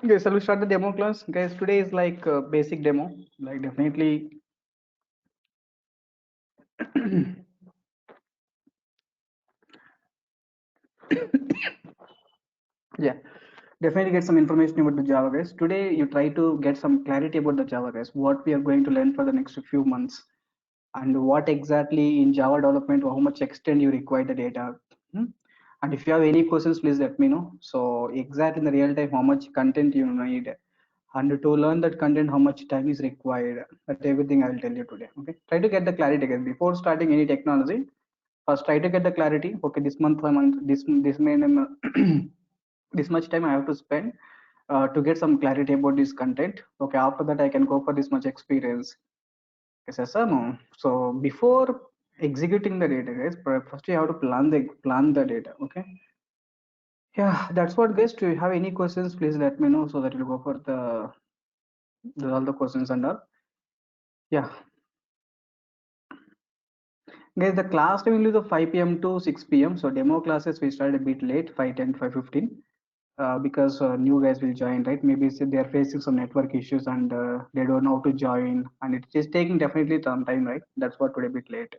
Okay, shall we start the demo class? Guys, today is like basic demo. Like definitely, yeah, definitely get some information about the Java guys. Today you try to get some clarity about the Java guys. What we are going to learn for the next few months, and what exactly in Java development, or how much extent you require the data. Hmm? And if you have any questions, please let me know. So exactly in the real time, how much content you need, and to learn that content, how much time is required. That everything I will tell you today. Okay, try to get the clarity again before starting any technology. First, try to get the clarity. Okay, this month, this may this much time I have to spend to get some clarity about this content. Okay, after that I can go for this much experience. Yes, sir, no. So before executing the data, guys, first you have to plan the data. Okay. Yeah, that's what, guys. Do you have any questions? Please let me know so that we'll go for all the questions and all. Yeah, guys. The class time will be the 5 p.m. to 6 p.m. So demo classes we start a bit late, 5:10, 5:15. Because new guys will join, right? Maybe they are facing some network issues and they don't know how to join, and it's just taking definitely some time, right? That's what today a bit late.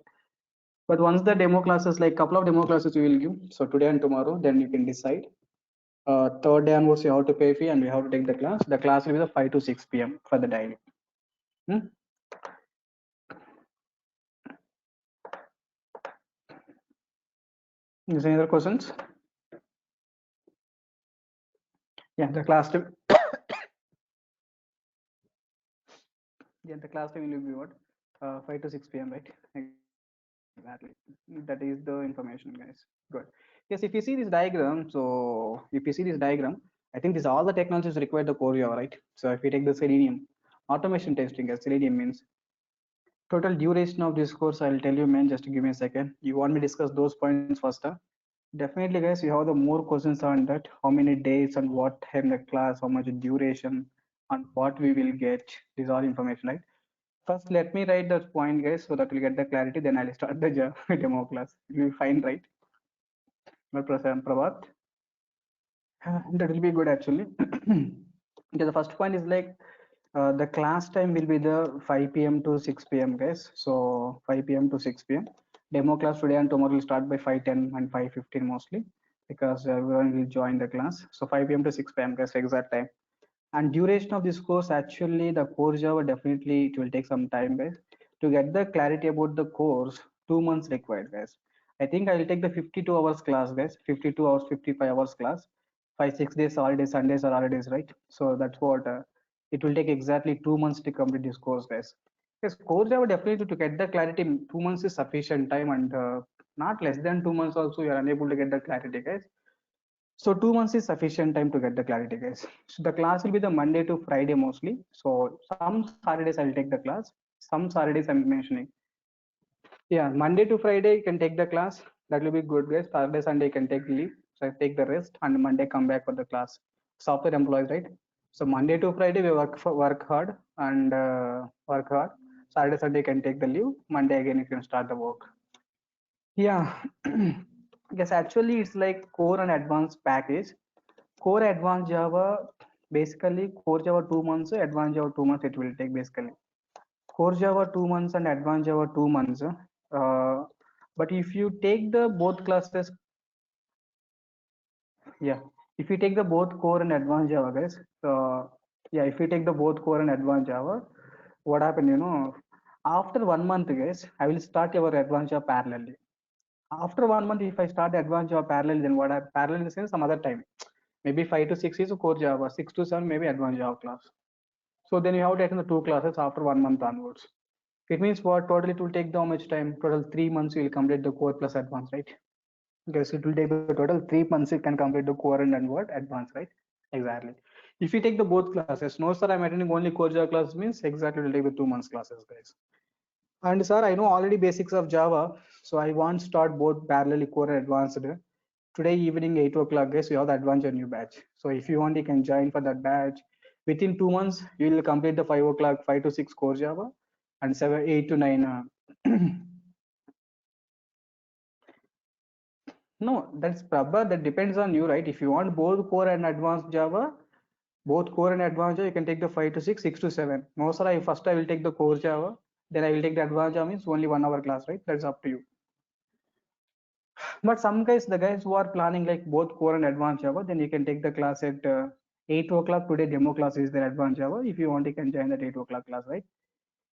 But once the demo classes, like couple of demo classes we will give, so today and tomorrow, then you can decide. Third day onwards, you have to pay fee and we have to take the class. The class will be the 5 to 6 p.m. for the daily. Hmm? Is there any other questions? Yeah, the class time. Yeah, the class time will be what? 5 to 6 p.m. Right? Exactly. That is the information, guys. Good. Yes, if you see this diagram, so if you see this diagram, I think this all the technologies require the core Java, right? So if you take the Selenium, automation testing, as Selenium means total duration of this course, I'll tell you, man. Just give me a second. You want me to discuss those points first? Huh? Definitely, guys. You have the more questions on that. How many days and what time the class, how much duration, and what we will get. This all information, right? First, let me write the point, guys, so that we'll get the clarity. Then I'll start the demo class. You'll find right. But Prabhat, that will be good actually. Okay, the first point is like the class time will be the 5 p.m. to 6 p.m. guys. So 5 p.m. to 6 p.m. Demo class today and tomorrow will start by 5:10 and 5:15 mostly because everyone will join the class. So 5 p.m. to 6 p.m. guys, exact time. And duration of this course, actually the core Java definitely it will take some time, guys. To get the clarity about the course, 2 months required, guys. I think I will take the 52 hours class, guys. 52 hours, 55 hours class. 5, 6 days holidays, Sundays are holidays, right? So that's what it will take exactly 2 months to complete this course, guys. Yes, core Java definitely to get the clarity, 2 months is sufficient time, and not less than 2 months also you are unable to get the clarity, guys. So 2 months is sufficient time to get the clarity, guys. So the class will be the Monday to Friday mostly. So some Saturdays I'll take the class. Some Saturdays I'm mentioning. Yeah, Monday to Friday you can take the class. That will be good, guys. Saturday, Sunday you can take leave. So I take the rest and Monday come back for the class. Software employees, right? So Monday to Friday we work hard and work hard. Saturday, Sunday you can take the leave. Monday again you can start the work. Yeah. Yes, actually it's like core and advanced package. Core advanced Java, basically core Java 2 months, advanced Java 2 months it will take basically. Core Java 2 months and advanced Java 2 months. But if you take the both classes, yeah, if you take the both core and advanced Java, guys, yeah, if you take the both core and advanced Java, what happened, after 1 month, guys, I will start your advanced Java parallelly. After 1 month, if I start advanced Java parallel, then what I parallel in the sense some other time. Maybe 5 to 6 is core Java, 6 to 7 maybe advanced Java class. So then you have taken the two classes after 1 month onwards. It means what total it will take how much time? Total 3 months you will complete the core plus advanced, right? Because it will take the total 3 months you can complete the core and what advanced, right? Exactly. If you take the both classes, no sir, I'm attending only core Java class means exactly it will take the 2 months classes, guys. And sir, I know already basics of Java, so I want to start both parallelly core and advanced. Today evening 8 o'clock, guys, we have the advanced new batch. So if you want, you can join for that batch. Within 2 months, you will complete the 5 o'clock, 5 to 6 core Java, and 8 to 9. No, that's proper. That depends on you, right? If you want both core and advanced Java, Both core and advanced Java, you can take the 5 to 6, 6 to 7. No, sir, first I will take the core Java, then I will take the advanced Java, means only 1 hour class, right? That's up to you. But some guys, the guys who are planning like both core and advanced Java, then you can take the class at 8 o'clock. Today demo class is there, advanced Java. If you want, you can join that 8 o'clock class, right?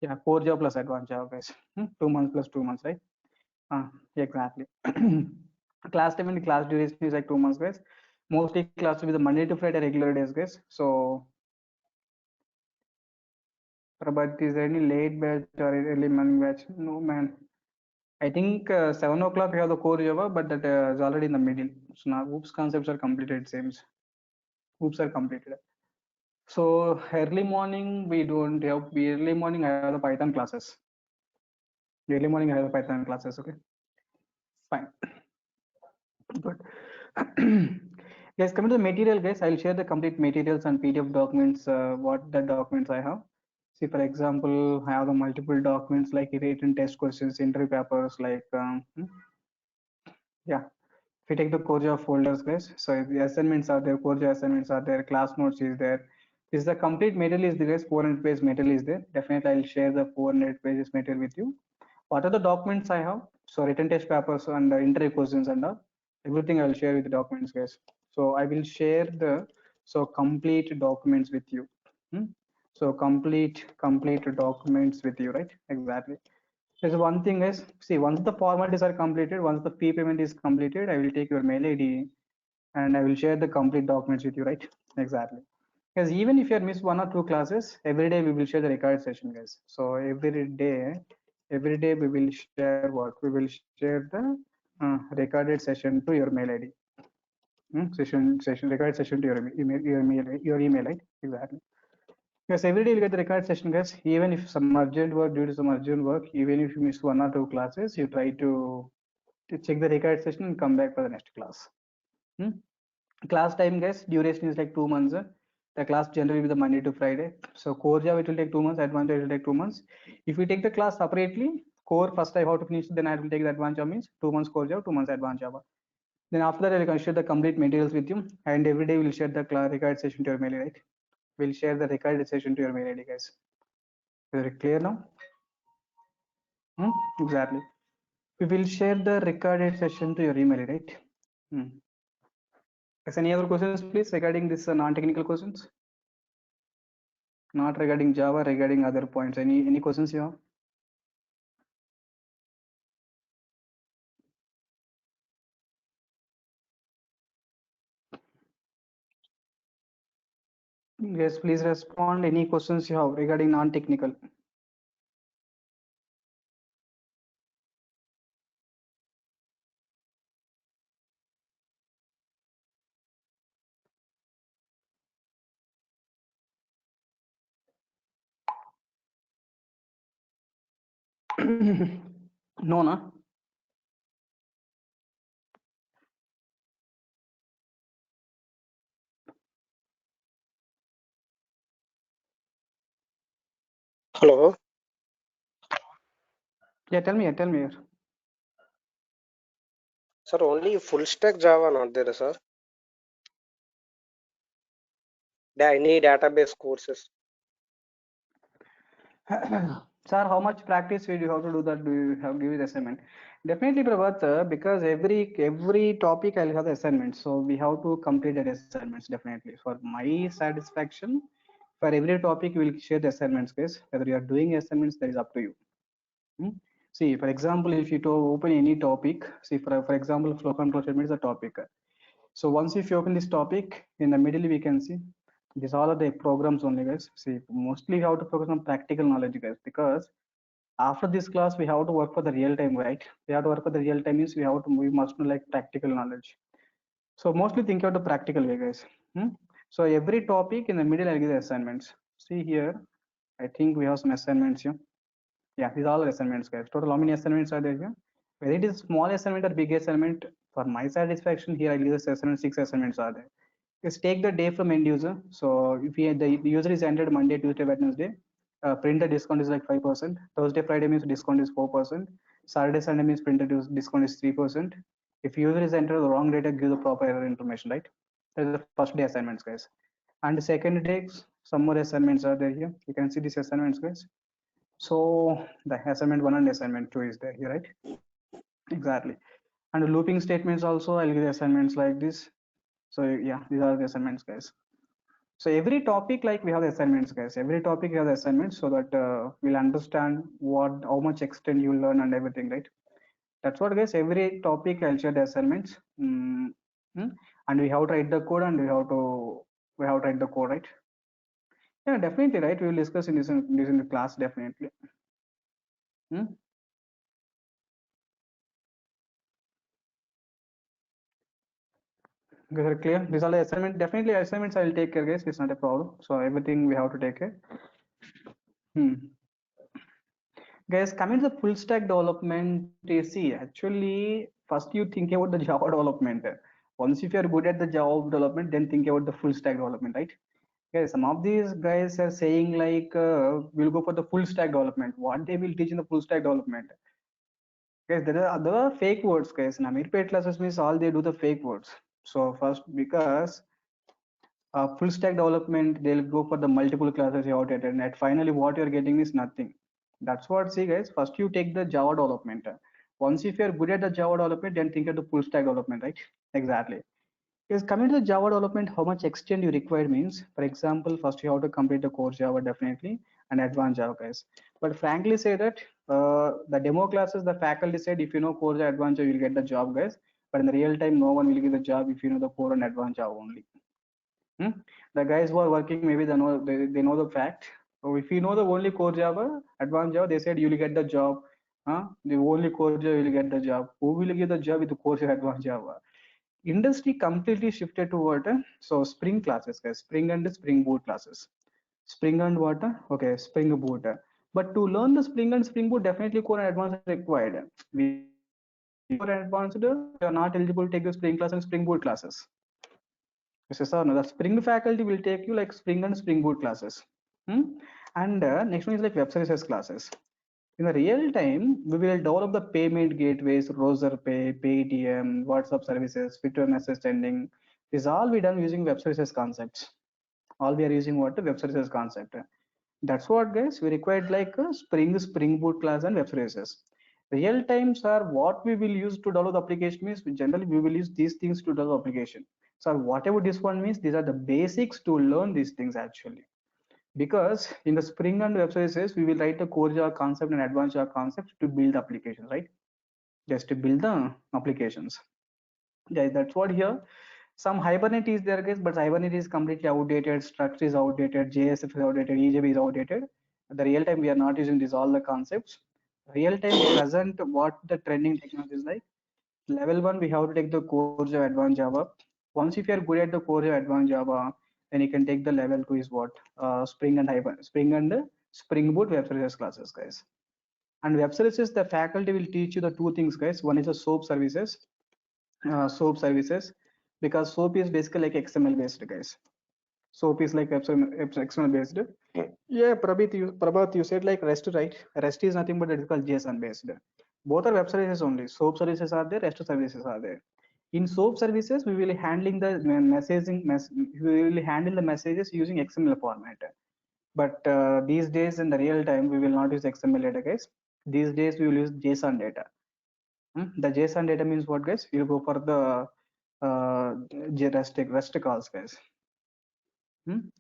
Yeah, core Java plus advanced Java, guys. 2 months plus 2 months, right? Exactly. Class time and class duration is like 2 months, guys. Mostly class will be the Monday to Friday regular days, guys. So, but is there any late batch or early morning batch? No, man. I think 7 o'clock we have the core Java, but that is already in the middle. So now OOPS concepts are completed, it seems. OOPS are completed. So early morning we don't have. Early morning I have the Python classes. Early morning I have the Python classes. Okay, fine, good. Guys, coming to the material, guys, I'll share the complete materials and PDF documents. What the documents I have. See, for example, I have the multiple documents like written test questions, interview papers, like yeah. If you take the core Java folders, guys, so the assignments are there, core Java assignments are there, class notes is there. This is the complete material is there, guys. 400 page material is there. Definitely, I'll share the 400 pages material with you. What are the documents I have? So written test papers and interview questions and everything I will share with the documents, guys. So I will share the complete documents with you. So complete documents with you, right? Exactly. There's one thing is, see, once the formalities are completed, once the fee payment is completed, I will take your mail ID and I will share the complete documents with you, right? Exactly. Because even if you have missed 1 or 2 classes, every day we will share the recorded session, guys. So every day we will share what? We will share the recorded session to your mail ID. Recorded session to your email, right? Exactly. Yes, every day you'll get the record session, guys. Even if some urgent work, due to some urgent work, even if you miss 1 or 2 classes, you try to check the record session and come back for the next class. Class time, guys, duration is like 2 months. The class generally will be the Monday to Friday. So core Java it will take 2 months, advanced Java it will take 2 months. If we take the class separately, core first I have to finish, then I will take the advanced Java, means 2 months core Java, 2 months advanced Java. Then after that I will share the complete materials with you, and every day we'll share the record session to your mail, right? We'll share the recorded session to your mail ID, guys. Is it clear now? Exactly. We will share the recorded session to your email, right? Is any other questions, please, regarding this non-technical questions? Not regarding Java, regarding other points. Any questions you have? Yes, please respond. Any questions you have regarding non-technical? No, na? Hello, Yeah, tell me. sir. Only full stack Java not there, sir. Any database courses. Sir, how much practice will you have to do that? Do you have give the assignment? Definitely, Prabhat, because every topic I'll have the assignment, so we have to complete the assignments definitely. For my satisfaction, for every topic we will share the assignments, guys. Whether you are doing assignments, that is up to you. See, for example, if you to open any topic, see for example, flow control statement is a topic. So once if you open this topic, in the middle we can see these all are the programs only, guys. See, mostly we have to focus on practical knowledge, guys, because after this class we have to work for the real time, right? We have to work for the real time, means we must know like practical knowledge. So mostly think of the practical way, guys. So every topic in the middle I'll give the assignments. See here, I think we have some assignments here. Yeah, these are all assignments, guys. Total how many assignments are there here? Whether it is small assignment or big assignment, for my satisfaction here, I'll give this assignment, 6 assignments are there. Just take the day from end user. So if the user is entered Monday, Tuesday, Wednesday, printer discount is like 5%. Thursday, Friday means discount is 4%. Saturday, Sunday means printer discount is 3%. If user is entered the wrong data, give the proper error information, right? That is the first day assignments, guys. And second day, some more assignments are there here. You can see these assignments, guys. So the assignment 1 and assignment 2 is there here, right? Exactly. And the looping statements also, I'll give the assignments like this. So yeah, these are the assignments, guys. So every topic, like we have the assignments, guys. Every topic we have the assignments, so that we'll understand how much extent you learn and everything, right? That's what, guys. Every topic I'll share the assignments. And we have to write the code, and we have to write the code, right? Yeah, definitely, right? We will discuss in this in the class, definitely. Hmm? Guys are clear? These are the assignment. Definitely assignments I will take care, guys. It's not a problem. So everything we have to take care. Hmm. Guys, coming to the full stack development, you see, actually, first you think about the Java development. Once if you are good at the Java development, then think about the full stack development, right? Guys, some of these guys are saying like, we'll go for the full stack development. What they will teach in the full stack development? Guys, there are other fake words, guys. In Amir paid classes means all they do the fake words. So first, because full stack development, they'll go for the multiple classes you outdated, and at finally what you're getting is nothing. That's what, see, guys, first you take the Java development. Once if you're good at the Java development, then think of the full stack development, right? Exactly. Is coming to the Java development, how much extent you require means, for example, first you have to complete the core Java, definitely, and advanced Java, guys. But frankly say that the demo classes, the faculty said if you know core Java, advanced Java, you'll get the job, guys. But in the real time, no one will give the job if you know the core and advanced Java only. Hmm? The guys who are working, maybe they know the fact. So if you know the only core Java, advanced Java, they said you will get the job. The only core Java will get the job. Who will give the job with the core Java, advanced Java? Industry completely shifted to what? So Spring classes, guys. Spring and Spring Boot classes. Spring and what? Okay, Spring Boot. But to learn the Spring and Spring Boot, definitely core and advanced are required. We core and advanced, you are not eligible to take the Spring class and Spring Boot classes. Yes, sir. No, the Spring faculty will take you like Spring and Spring Boot classes. Hmm? And next one is like web services classes. In the real time, we will develop the payment gateways, browser pay, Paytm, WhatsApp services, Twitter message sending. This all we done using web services concepts. All we are using what? Web services concept. That's what, guys, we required like a Spring Boot class and web services. Real times are what we will use to develop the application means generally we will use these things to develop application. So whatever this one means, these are the basics to learn these things actually. Because in the Spring and web services, we will write the core Java concept and advanced Java concept to build applications, right? Just to build the applications. Yeah, that's what here. Some Hibernate is there, guys, but Hibernate is completely outdated. Struct is outdated. JSF is outdated. EJB is outdated. At the real time, we are not using these all the concepts. Real time present, what the trending technology is like. Level 1, we have to take the core Java, advanced Java. Once if you are good at the core Java, advanced Java, then you can take the level 2 is what? Spring and Spring Boot web services classes, guys. And web services, the faculty will teach you the two things, guys. One is the SOAP services, because SOAP is basically like XML based, guys. SOAP is like XML based. Yeah, Prabhat, you said like REST, right? REST is nothing but it is called JSON based. Both are web services only. SOAP services are there, REST services are there. In SOAP services, we will handling the we will handle the messages using XML format. But these days in the real time, we will not use XML data, guys. These days we will use JSON data. The JSON data means what, guys? You'll go for the REST calls, guys.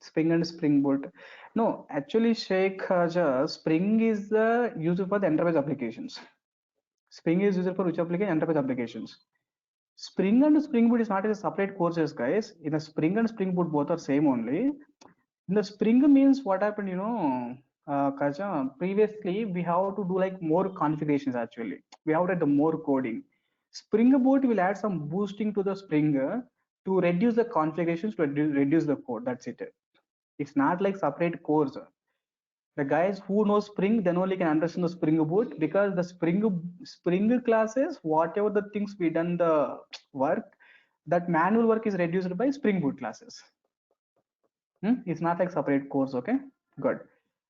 Spring and Spring Boot. No, actually, Sheikh Haja, Spring is used for the enterprise applications. Spring is used for which application? Enterprise applications. Spring and Spring Boot is not a separate courses, guys. In the Spring and Spring Boot, both are same only. In the Spring means what happened, Kaja, previously we have to do like more configurations actually. We have to do more coding. Spring Boot will add some boosting to the Spring to reduce the configurations, to reduce the code. That's it. It's not like separate course. The guys who know Spring, then only can understand the Spring Boot, because the Spring classes, whatever the things we done the work, that manual work is reduced by Spring Boot classes. It's not like separate course, okay? Good.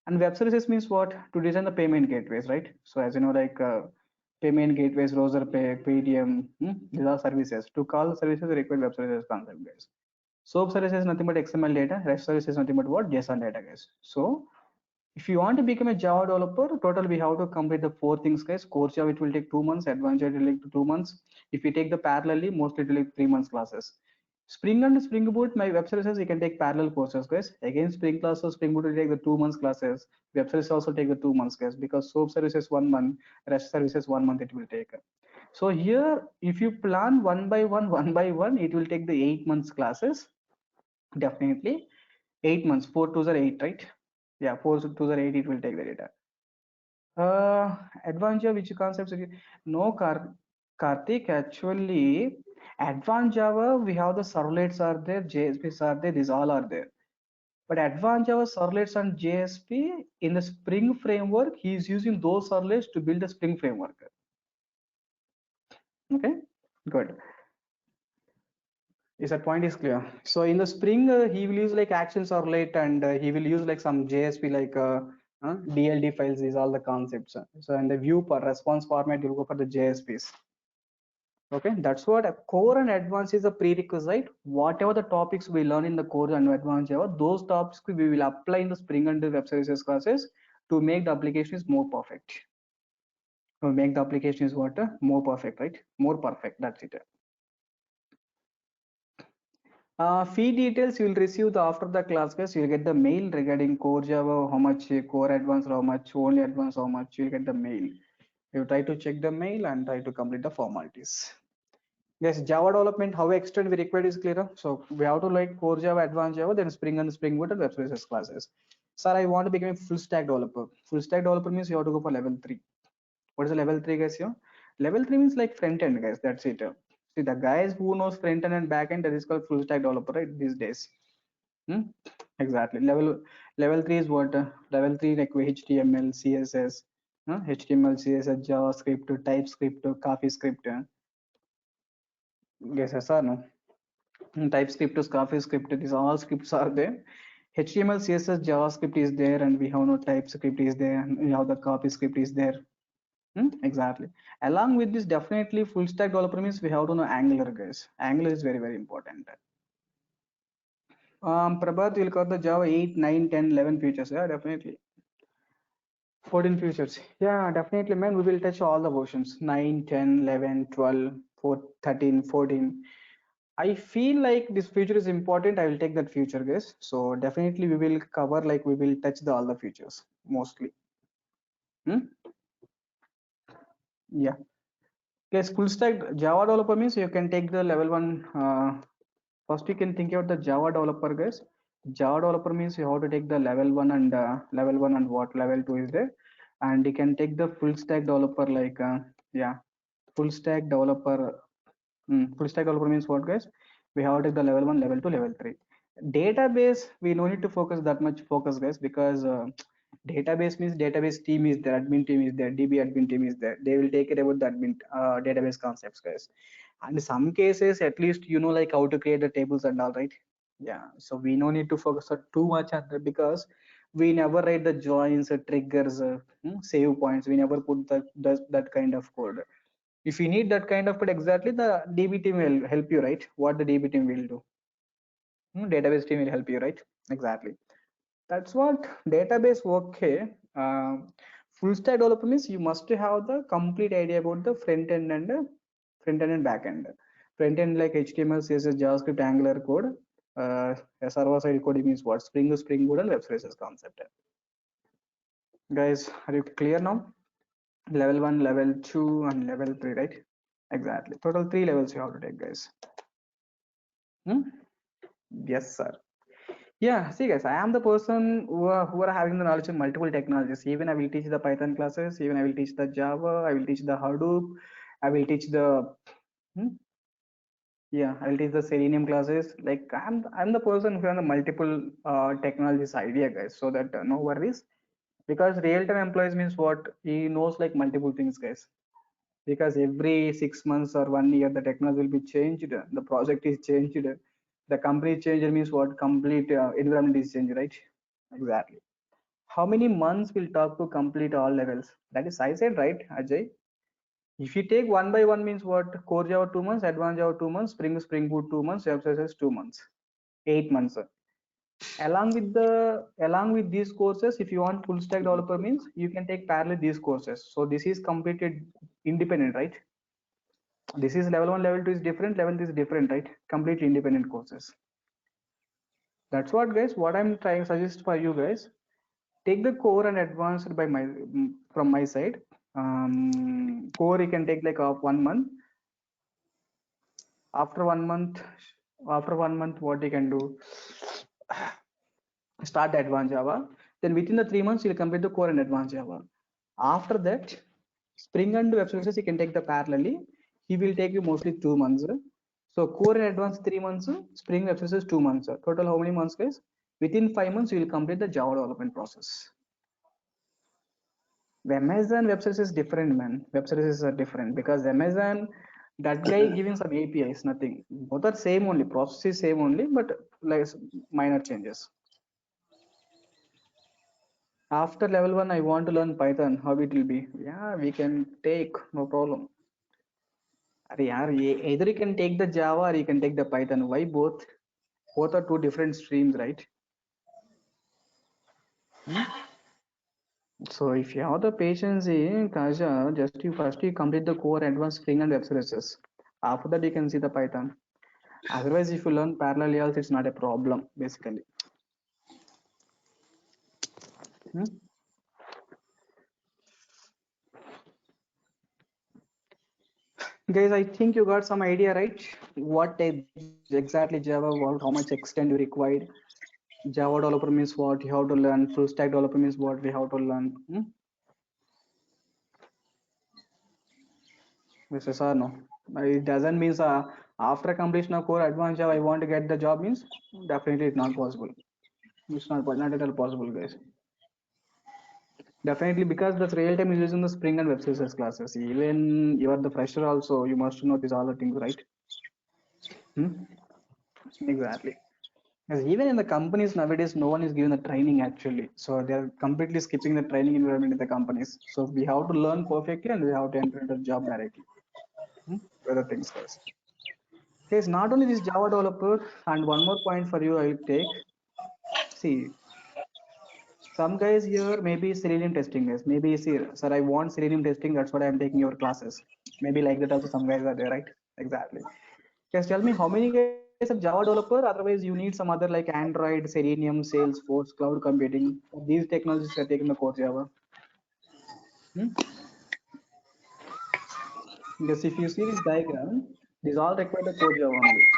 And web services means what? To design the payment gateways, right? So as you know, like payment gateways, browser pay, Paytm, these are services. To call services require web services concept, guys. SOAP service is nothing but XML data. REST service is nothing but what? JSON data, guys. So if you want to become a Java developer, total we have to complete the 4 things, guys. Core Java it will take 2 months, advanced Java it will take 2 months. If you take the parallelly, mostly it will take 3 months classes. Spring and Spring Boot, my web services you can take parallel courses, guys. Again, Spring classes, Spring Boot will take the 2 months classes. Web services also take the 2 months, guys, because SOAP services 1 month, REST services 1 month it will take. So here, if you plan one by one, one by one, it will take the 8 months classes. Definitely 8 months. 4 2s are 8, right? Yeah, 4 2s are 8. It will take the data. Advanced Java, which concepts? No, Karthik. Actually, Advanced Java, we have the servlets are there, JSPs are there, these all are there. But Advanced Java servlets and JSP in the Spring framework, he is using those servlets to build the Spring framework. Okay, good. Is that point is clear? So in the Spring, he will use like action servlet and he will use like some JSP like DLD files. These all the concepts. So in the view for response format, you'll go for the JSPs. Okay, that's what a core and advanced is a prerequisite. Whatever the topics we learn in the core and advanced Java, those topics we will apply in the Spring and the web services classes to make the application is more perfect. To make the application is what more perfect, right? More perfect. That's it. Fee details you will receive the after the class, guys. You'll get the mail regarding core Java, how much core advanced, how much only advanced, how much you'll get the mail. You try to check the mail and try to complete the formalities. Yes, Java development, how extent we required is clear. So we have to like core Java, advanced Java, then Spring and Spring Boot and web services classes. Sir, I want to become a full stack developer. Full stack developer means you have to go for level 3. What is the level 3, guys? Here, level 3 means like front end, guys. That's it. See, the guys who knows front end and back end, that is called full stack developer, right? These days. Hmm? Exactly. Level 3 is what? Level 3 like HTML, CSS, HTML, CSS, JavaScript, TypeScript, CoffeeScript. Yes, yes or no? TypeScript, CoffeeScript, these all scripts are there. HTML, CSS, JavaScript is there, and we have no TypeScript is there, and we have the CoffeeScript is there. Exactly. Along with this, definitely full stack developer means we have to know Angular, guys. Angular is very, very important. Prabhat will cover the Java 8, 9, 10, 11 features. Yeah, definitely. 14 features. Yeah, definitely, man. We will touch all the versions 9, 10, 11, 12, 4, 13, 14. I feel like this feature is important. I will take that feature, guys. So definitely we will cover like we will touch all the features mostly. Yeah. Yes, full stack Java developer means you can take the level 1. First, you can think about the Java developer, guys. Java developer means you have to take the level 1 and level 1 and what level 2 is there, and you can take the full stack developer like yeah, full stack developer. Full stack developer means what, guys? We have to take the level 1, level 2, level 3. Database, we no need to focus that much focus, guys, because database means database team is there, admin team is there, DB admin team is there. They will take it about the admin database concepts, guys. And in some cases, at least you know like how to create the tables and all, right? Yeah. So we no need to focus on too much on that because we never write the joins, triggers, save points. We never put that kind of code. If you need that kind of code, exactly the DB team will help you, right? What the DB team will do, database team will help you, right? Exactly. That's what database. Okay. Full stack developer means you must have the complete idea about the front end and back end. Front end like HTML, CSS, JavaScript, Angular code. Server side coding means what? Spring Boot and web services concept. Guys, are you clear now? Level 1, level 2, and level 3, right? Exactly. Total 3 levels you have to take, guys. Yes, sir. Yeah, see, guys, I am the person who are having the knowledge of multiple technologies. Even I will teach the Python classes, even I will teach the Java, I will teach the Hadoop, I will teach the hmm? Yeah, I will teach the Selenium classes. Like I'm the person who has the multiple technologies idea, guys. So that no worries. Because real-time employees means what? He knows like multiple things, guys. Because every 6 months or 1 year the technology will be changed, the project is changed, the company change means what? Complete environment is changed, right? Exactly. How many months will talk to complete all levels? That is I said, right, Ajay? If you take one by one means what? Core Java 2 months, advanced Java 2 months, Spring Boot 2 months, web services 2 months. 8 months. Along with these courses, if you want full stack developer means you can take parallel these courses. So this is completed independent, right? This is level 1, level 2 is different, level 3 is different, right? Completely independent courses. That's what, guys, what I'm trying to suggest for you guys. Take the core and advanced by my from my side. Core you can take like 1 month. After 1 month, what you can do, start the advanced Java. Then within the 3 months, you'll complete the core and advanced Java. After that, Spring and web services you can take the parallelly. He will take you mostly 2 months. So core and advanced 3 months, Spring web services 2 months. Total how many months, guys? Within 5 months, you will complete the Java development process. The Amazon web services is different, man. Web services are different because Amazon, that guy giving some APIs, nothing. Both are same only, process is same only, but like minor changes. After level 1, I want to learn Python. How it will be? Yeah, we can take, no problem. Either you can take the Java or you can take the Python. Why both? Both are two different streams, right? So if you have the patience in Kaja, just you first you complete the core advanced Spring and web services. After that you can see the Python. Otherwise, if you learn parallel also, it's not a problem basically. Guys, I think you got some idea, right? What exactly Java, how much extent you required. Java developer means what you have to learn. Full stack developer means what we have to learn. This is or no? It doesn't mean after completion of core advanced Java, I want to get the job means definitely it's not possible. It's not at all possible, guys. Definitely because the real time is using the Spring and web services classes. Even you are the fresher also, you must know these all the things, right? Exactly. Because even in the companies nowadays, no one is given the training actually. So they're completely skipping the training environment in the companies. So we have to learn perfectly and we have to enter into the job directly. Other things, guys. Okay, it's not only this Java developer, and one more point for you I will take. See, some guys here maybe Selenium testing guys. Maybe see, sir, I want Selenium testing, that's what I'm taking your classes. Maybe like that also some guys are there, right? Exactly. Just tell me how many guys are Java developer, otherwise you need some other like Android, Selenium, Salesforce, cloud computing. These technologies are taking the core Java. Because if you see this diagram, these all require the core Java only.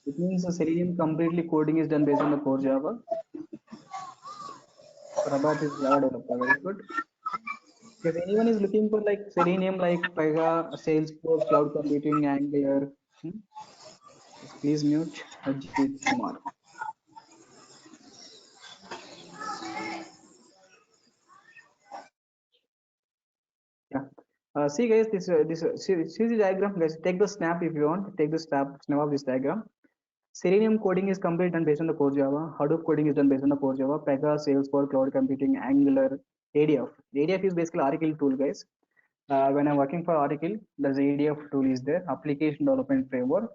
It means the Selenium completely coding is done based on the core Java. Prabhat is Java developer, very good. If anyone is looking for like Selenium, like Pega, Salesforce, cloud computing, Angular, please mute Ajit Kumar. Yeah. See guys, see the diagram, guys. Take the snap if you want. Take the snap of this diagram. Selenium coding is complete and based on the core Java. Hadoop coding is done based on the core Java. Pega, Salesforce, cloud computing, Angular, ADF. ADF is basically Oracle tool, guys. When I'm working for Oracle, there's ADF tool is there, application development framework,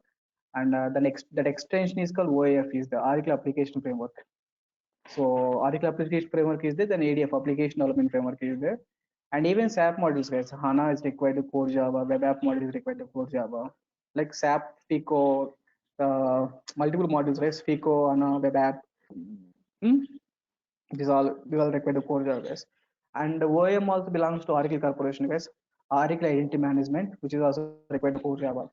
and that extension is called OAF, is the Oracle application framework. So Oracle application framework is there, then ADF application development framework is there, and even SAP modules, guys. HANA is required to core Java, web app module is required to core Java, like SAP, FICO, multiple modules, right? FICO, HANA, web app. Hmm? These all required to core Java, guys. And OAM also belongs to Oracle Corporation, guys. Oracle Identity Management, which is also required to core Java.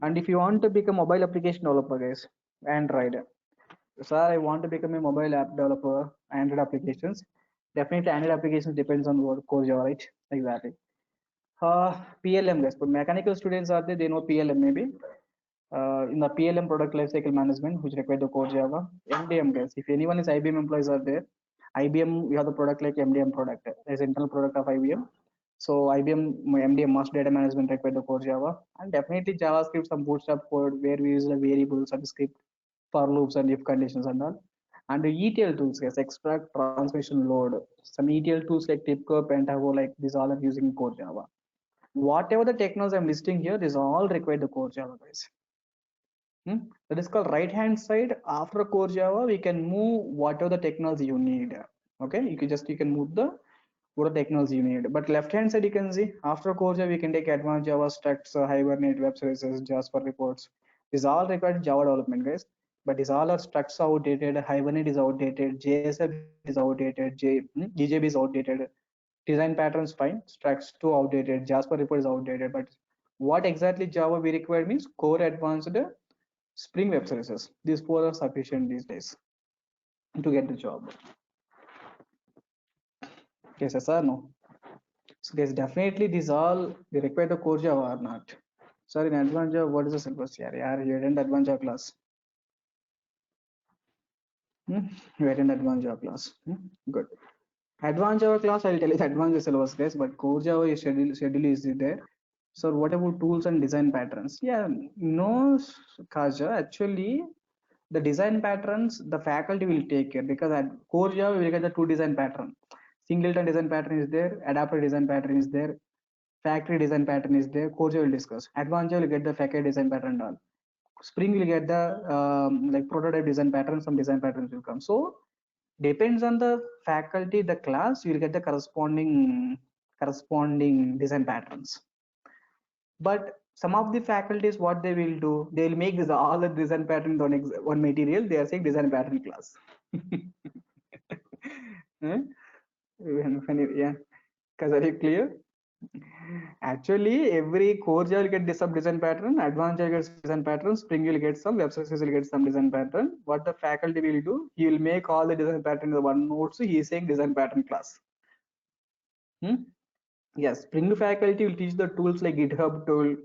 And if you want to become mobile application developer, guys, Android. Sir, I want to become a mobile app developer, Android applications. Definitely, Android applications depends on what core Java, right? Exactly. PLM, guys. But mechanical students are there, they know PLM maybe. In the PLM product lifecycle management, which require the core Java. MDM, guys. If anyone is IBM employees are there, IBM, we have the product like MDM product as internal product of IBM. So IBM MDM master data management require the core Java, and definitely JavaScript, some bootstrap code where we use the variables and script for loops and if conditions and all. And the ETL tools, yes, extract, transmission, load. Some ETL tools like TIBCO, Pentaho, like these all are using core Java. Whatever the technology I'm listing here, these all require the core Java, guys. That is called right hand side. After core Java, we can move whatever the technology you need. Okay, you can move the what technology you need. But left hand side you can see after core Java we can take advanced Java structs, Hibernate, web services, Jasper reports. These all required Java development, guys. But these all are structs outdated, Hibernate is outdated, JSF is outdated, GJB is outdated. Design patterns fine, structs too outdated, Jasper report is outdated. But what exactly Java we require means core advanced Spring web services. These four are sufficient these days to get the job. Yes, yes or no? So there's definitely these all they require the core Java or not. Sir, in advanced Java, what is the syllabus here? Yeah, you attend advanced Java class. You attend advanced Java class. Good. Advanced Java class, I'll tell you the advanced syllabus, guys, but core Java is schedule is there. So what about tools and design patterns? Yeah, no, Kaja. Actually, the design patterns the faculty will take care because at core Java we will get the two design pattern. Singleton design pattern is there, adapter design pattern is there, factory design pattern is there. Core Java will discuss. Advanced Java will get the factory design pattern and all. Spring will get the like prototype design pattern. Some design patterns will come. So depends on the faculty, the class, you will get the corresponding design patterns. But some of the faculties, what they will do, they will make this all the design patterns on one material. They are saying design pattern class. Eh? Yeah, because are you clear? Actually, every core Java will get this sub design pattern, advanced Java gets design pattern, Spring will get some, web services will get some design pattern. What the faculty will do, he will make all the design pattern in the one node. So he is saying design pattern class. Yes, Spring faculty will teach the tools like GitHub tool.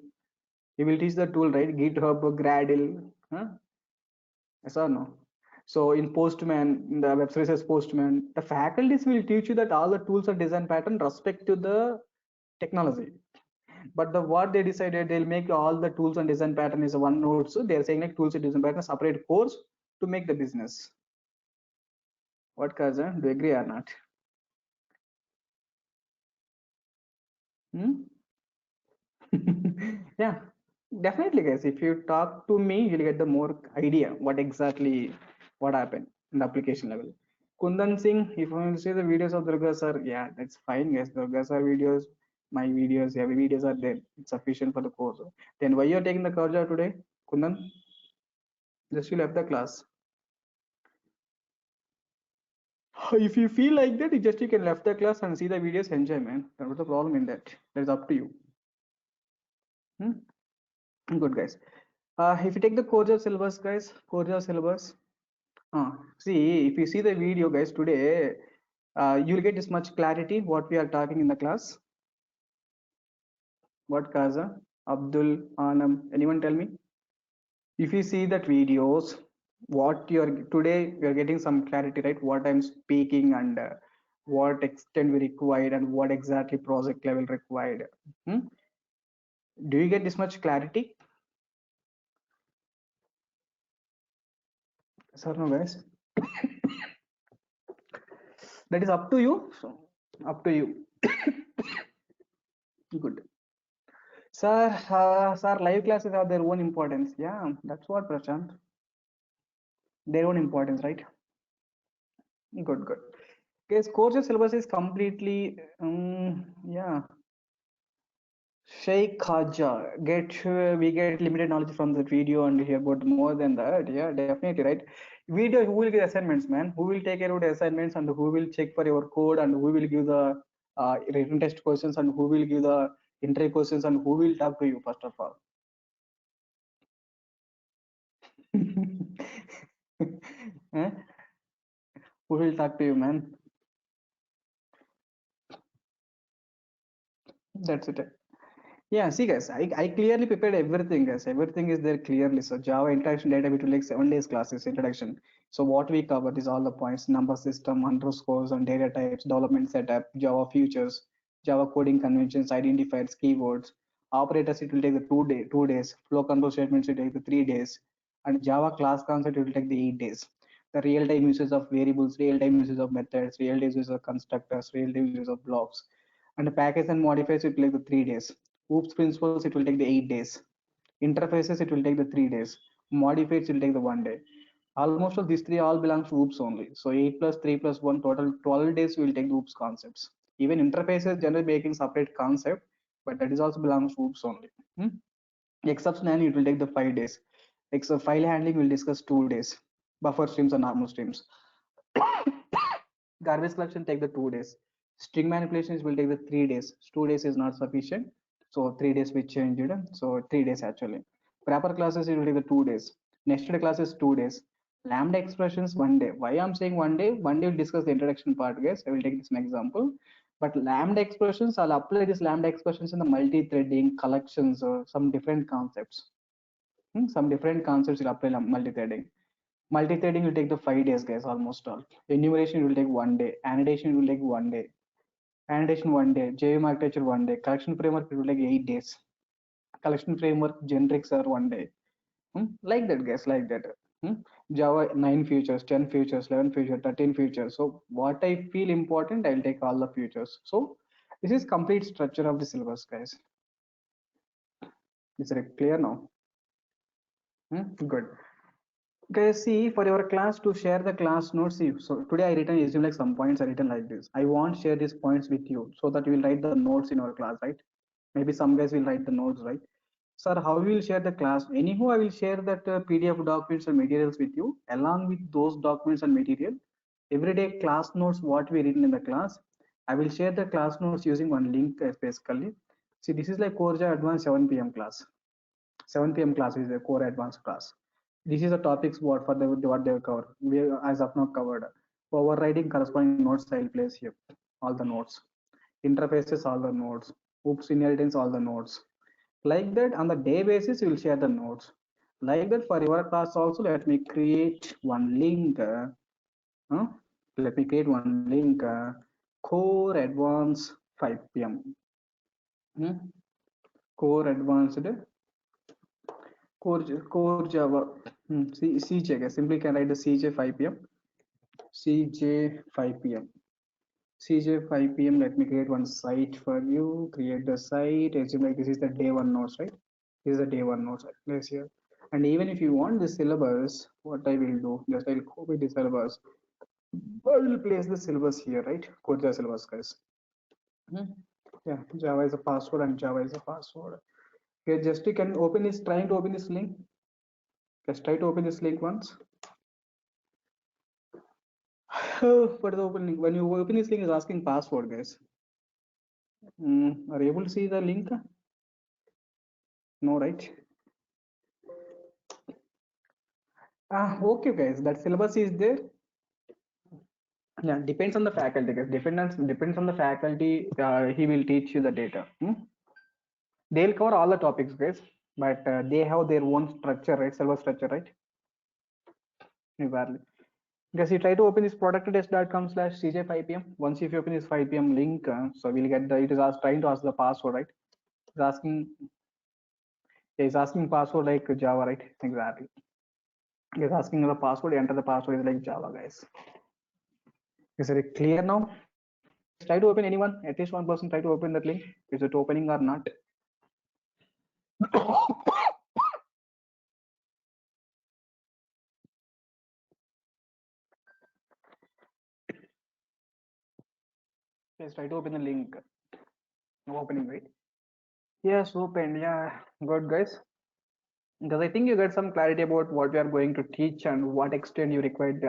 He will teach the tool, right? GitHub, Gradle. Yes or no? So in Postman, in the web services Postman, the faculties will teach you that all the tools are design pattern respect to the technology. But the what they decided, they'll make all the tools and design pattern is one node. So they're saying like tools and design pattern separate course to make the business. What, Kaza? Do you agree or not? Yeah, definitely, guys. If you talk to me, you'll get the more idea what exactly what happened in the application level. Kundan Singh, if you will see the videos of Durga sir, yeah, that's fine, guys. Durga sir videos, my videos, every videos are there. It's sufficient for the course. Then why you're taking the Karja today, Kundan? Just you left the class. If you feel like that, you can left the class and see the videos, enjoy, man. What's the problem in that? That's up to you. Good, guys. If you take the Koja syllabus, guys, Koja syllabus, see, if you see the video, guys, today, you'll get this much clarity what we are talking in the class. What, Kaza, Abdul, Anam, anyone tell me? If you see that videos, what you're today, you're getting some clarity, right? What I'm speaking and what extent we required and what exactly project level required. Do you get this much clarity? Sir, no, guys. That is up to you. So, up to you. Good. Sir, live classes have their own importance. Yeah, that's what, Prashant. Their own importance, right? Good, good. Okay, course syllabus is completely, yeah. Sheikh Khaja, we get limited knowledge from the video and hear about more than that. Yeah, definitely, right? Video, who will give assignments, man? Who will take care of the assignments and who will check for your code and who will give the written test questions and who will give the interview questions and who will talk to you, first of all? Eh? Who will talk to you, man? That's it. Yeah, see, guys, I clearly prepared everything, guys. Everything is there clearly. So Java interaction data, it will like 7 days classes introduction. So what we covered is all the points: number system, underscores, and data types, development setup, Java features, Java coding conventions, identifiers, keywords, operators. It will take the 2 days. Flow control statements will take the 3 days, and Java class concept it will take the 8 days. The real-time uses of variables, real-time uses of methods, real-time uses of constructors, real-time uses of blocks, and the package and modifiers it will take the 3 days. OOPS principles it will take the 8 days. Interfaces it will take the 3 days. Modifieds will take the 1 day. Almost all these three all belongs to OOPS only. So 8 plus 3 plus 1, total 12 days we will take the OOPS concepts. Even interfaces generally making separate concept, but that is also belongs to OOPS only. Hmm? Except scanning, it will take the 5 days. Except file handling, will discuss 2 days. Buffer streams and normal streams. Garbage collection take the 2 days. String manipulations will take the 3 days. 2 days is not sufficient. So 3 days we changed it. So 3 days actually. Proper classes it will take the 2 days. Nested classes 2 days. Lambda expressions 1 day. Why I'm saying 1 day? 1 day we'll discuss the introduction part, guys. I will take this an example. But lambda expressions, I'll apply this lambda expressions in the multi-threading collections or some different concepts. Some different concepts will apply multi-threading. Multi-threading will take the 5 days, guys, almost all. Enumeration will take 1 day. Annotation will take 1 day. Annotation 1 day. JVM architecture 1 day. Collection framework will take 8 days. Collection framework generics are 1 day. Like that, guys, like that. Java 9 features, 10 features, 11 features, 13 features. So what I feel important, I'll take all the features. So this is complete structure of the syllabus, guys. Is it clear now? Good. Guys, see, for your class to share the class notes, see, so today I written assume like some points are written like this. I want share these points with you so that you will write the notes in our class, right? Maybe some guys will write the notes, right? Sir, how we will share the class? Anyhow, I will share that PDF documents and materials with you. Along with those documents and material, everyday class notes what we written in the class, I will share the class notes using one link basically. See, this is like Core Java Advanced 7 p.m. class. 7 p.m. class is a core advanced class. This is the topics what for the what they cover. We as of now covered. Overriding corresponding notes I'll place here. All the notes. Interfaces, all the notes. Oops, inheritance, all the notes. Like that, on the day basis, you will share the notes. Like that, for your class also, let me create one link. Let me create one link. Core Advanced 5 p.m. Core Advanced core Java. CJ, guys. Simply can write the CJ 5 p.m. CJ 5 p.m. CJ 5 p.m. Let me create one site for you. Create the site. Assume like this is the day one notes, right? This is the day one notes. Place here. And even if you want the syllabus, what I will do, just I'll copy the syllabus. I will place the syllabus here, right? Code the syllabus, guys. Yeah, Java is a password and Java is a password. Okay, just you can open this, trying to open this link. Just try to open this link once. For the open link, when you open this link, is asking password, guys. Are you able to see the link? No, right? Okay, guys. That syllabus is there. Yeah, depends on the faculty, guys. Depends on the faculty. He will teach you the data. They'll cover all the topics, guys. But they have their own structure, right? Syllabus structure, right? Exactly. Guys, you try to open this producttest.com/cj5pm. Once if you open this 5 p.m. link, so we'll get the, it is trying to ask the password, right? It's asking, yeah, it's asking password like Java, right? Exactly. It's asking the password, enter the password is like Java, guys. Is it clear now? Guys, try to open anyone, at least one person try to open that link. Is it opening or not? Please try to open the link. No opening, right? Yes, open. Yeah, good, guys. Because I think you get some clarity about what we are going to teach and what extent you required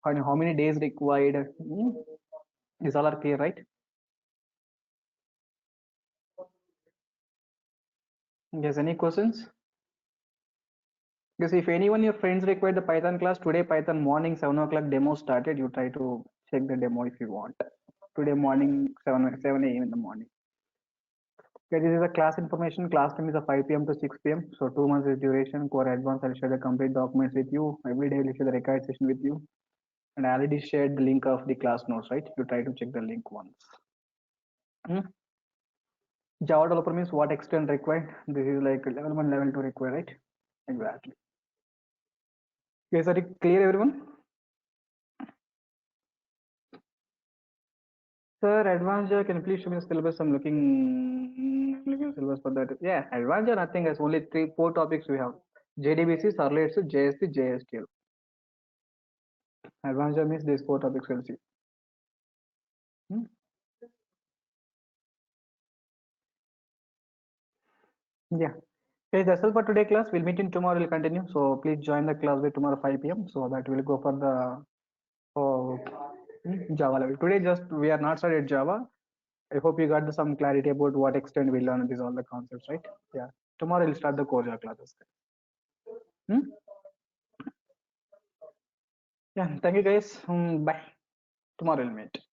and how many days required. These all are clear, right? Yes, any questions? Because if anyone your friends require the Python class today, Python morning 7 o'clock demo started. You try to check the demo if you want. Today morning 7 a.m. in the morning. Okay, this is the class information. Class time is a 5 p.m. to 6 p.m. So 2 months is duration. Core advanced. I'll share the complete documents with you. Every day I'll share the required session with you. And I already shared the link of the class notes, right? You try to check the link once. Java developer means what extent required. This is like level 1, level 2 required, right? Exactly. Yes, are you clear, everyone? Sir, advanced Java, can you please show me the syllabus? I'm looking syllabus for that. Yeah, advanced Java, nothing else. Only 3, 4 topics we have. JDBC, Servlets, JSP, JSTL. Advanced Java means these four topics we'll see. Hmm? Yeah. Okay, that's all for today class. We'll meet in tomorrow. We'll continue. So please join the class by tomorrow 5 p.m. so that we'll go for the Java level. Today just we are not started Java. I hope you got some clarity about what extent we learn these all the concepts, right? Yeah. Tomorrow we'll start the core Java classes. Hmm? Yeah. Thank you guys. Bye. Tomorrow we'll meet.